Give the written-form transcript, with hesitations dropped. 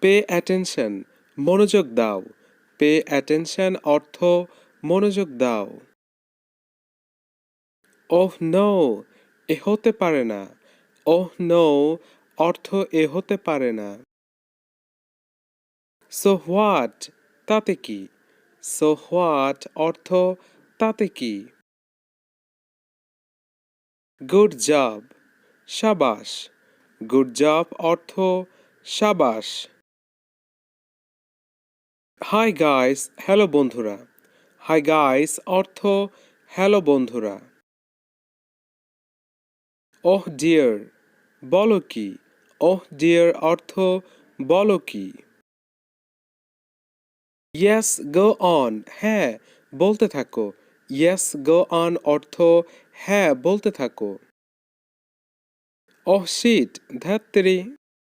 pay attention মনোযোগ দাও pay attention অর্থ মনোযোগ দাও ওহ নো এ হতে পারে না ওহ নো অর্থ এ হতে পারে না সো হোয়াট তাতে কি সো হোয়াট অর্থ তাতে কি গুড জব সাবাস গুড জব অর্থ সাবাস হাই গাইস হ্যালো বন্ধুরা হাই গাইস অর্থ হ্যালো বন্ধুরা ওহ ডিয়ার বলো কি ওহ ডিয়ার অর্থ বলো কি ইয়েস গো অন হ্যাঁ বলতে থাকো ইয়েস গো অন অর্থ হ্যাঁ বলতে থাকো ওহ শিট ধ্যাত্তেরি